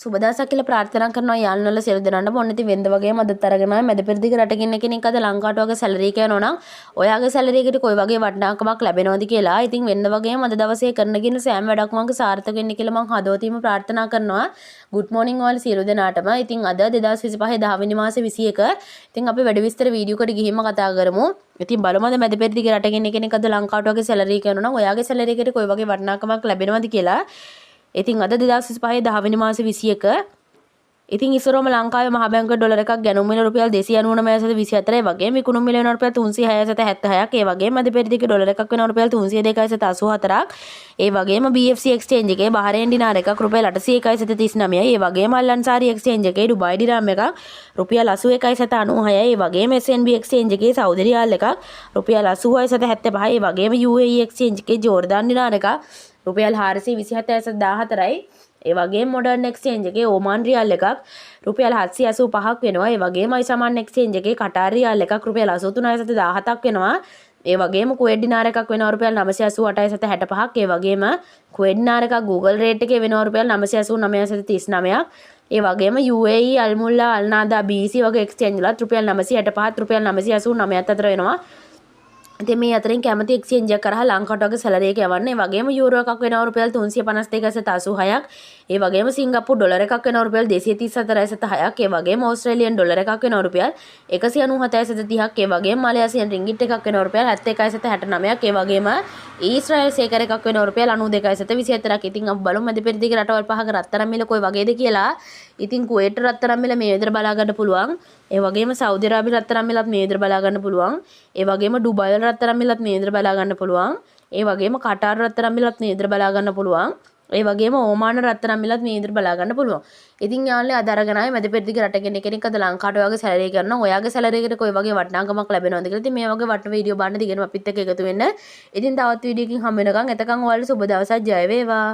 සුබ දවසක් කියලා ප්‍රාර්ථනා කරනවා යාළුවන්වල සියලු දෙනාටම. ඔන්න ඉතින් වෙනද වගේම අදත් අරගෙන ආවේ මැද පෙරදිග රටක ඉන්න කෙනෙක් අද ලංකාවට වගේ සැලරි එක යනවා නම් ඔයාගේ සැලරි එකට කොයි වගේ වටිනාකමක් ලැබෙනවද කියලා. ඉතින් වෙනද වගේම අද දවසේ කරන ගින්න සෑම වැඩක්ම වගේ සාර්ථක වෙන්න කියලා මම හදවතින්ම ප්‍රාර්ථනා කරනවා. good morning ඔයාලා සියලු දෙනාටම. ඉතින් අද 2025 10 වෙනි මාසේ 21. ඉතින් අපි වැඩි විස්තර වීඩියෝ එකට ගිහින්ම කතා කරමු. ඉතින් බලමු අද මැද පෙරදිග රටක ඉන්න කෙනෙක් අද ලංකාවට වගේ සැලරි එක යනවා නම් ඔයාගේ සැලරි එකට කොයි වගේ වටිනාකමක් ලැබෙනවද කියලා. ඉතින් අද 2025 10 වෙනි මාසේ 21. ඉතින් ඉස්සරවම ලංකාවේ මහ බැංකුවේ ඩොලර් එකක් ගැනුම් මිල රුපියල් 299.24 වගේ විකුණුම් මිල වෙන රුපියල් 306.76ක් ඒ වගේම මැද පෙරදිග ඩොලර් එකක් වෙන රුපියල් 302.84ක් ඒ වගේම BFC එක්ස්චේන්ජ් එකේ බහරේන් දිනාර එකක් රුපියල් 801.39යි ඒ වගේම අල්ලන්සාරි එක්ස්චේන්ජ් එකේ ඩුබායි දිරාම් එකක් රුපියල් 81.96යි ඒ වගේම SNB එක්ස්චේන්ජ් එකේ සෞදි රියාල් එකක් රුපියල් 86.75යි ඒ වගේම UAE එක්ස්චේන්ජ් එකේ ජෝර්දාන් දිනාර එකක් රුපියල් 427.14යි ඒ වගේම මොඩර්න් එක්ස්චේන්ජ් එකේ ඕමාන් රියාල් එකක් රුපියල් 785ක් වෙනවා. ඒ වගේම අයිසමාන් එක්ස්චේන්ජ් එකේ කටාර් රියාල් එකක් රුපියල් 83.17ක් වෙනවා. ඒ වගේම කුවේට් දිනාර එකක් වෙනවා රුපියල් 988.65ක්. ඒ වගේම කුවේට් දිනාර එකක් Google රේට් එකේ වෙනවා රුපියල් 989.39ක්. ඒ වගේම UAE අල්මුල්ලා අල්නාදා BC වගේ එක්ස්චේන්ජ් වලත් රුපියල් 965ත් රුපියල් 989ත් අතර වෙනවා. ඉතින් මේ අතරින් කැමති එක්ස්චේන්ජ් එක කරා ලංකාවට වගේ සැලරි එක යවන්න. ඒ වගේම යූරෝ එකක් වෙනවා රුපියල් 352.86ක්. ඒ වගේම සිංගප්පූරු ඩොලර් එකක් වෙනවා රුපියල් 234.6ක්. ඒ වගේම ඕස්ට්‍රේලියන් ඩොලර් එකක් වෙනවා රුපියල් 197.30ක්. ඒ වගේම මලයාසියන් රින්ගිට් එකක් වෙනවා රුපියල් 71.69ක්. ඒ වගේම ඊශ්‍රායල් සේකර් එකක් වෙනවා රුපියල් 92.24ක්. ඉතින් අපි බලමු මැද පෙරදිග රටවල් පහක රත්තරන් මිල කොයි වගේද කියලා. ඉතින් කුවේට් රත්තරන් මිල මේ විදිහට බලා ගන්න පුළුවන්. ඒ වගේම සෞදි අරාබිය රත්තරන් මිලත් මේ විදිහට බලා ගන්න පුළුවන්. ඒ වගේම ඩුබායි වල රත්තරන් මිලත් මේ විදිහට බලා ගන්න පුළුවන්. ඒ වගේම කටාර් රත්තරන් මිලත් මේ විදිහට බලා ගන්න පුළුවන්. ඒ වගේම ඕමාන රත්තරන් මිලත් මේ විදිහට බලා ගන්න පුළුවන්. ඉතින් යාළුවනේ අද අරගෙන ආවේ මැද පෙරදිග රටක ඉන්න කෙනෙක් අද ලංකාවට වගේ සැලරි එක කරනවා. ඔයාගේ සැලරි එකට කොයි වගේ වටිනාකමක් ලැබෙනවද කියලා. ඉතින් මේ වගේ වටින වීඩියෝ බලන්න දිගටම අපිත් එක්ක එකතු වෙන්න. ඉතින් තවත් වීඩියෝකින් හම්බ වෙනකන් එතකන් ඔයාලට සුබ දවසක් ජය වේවා.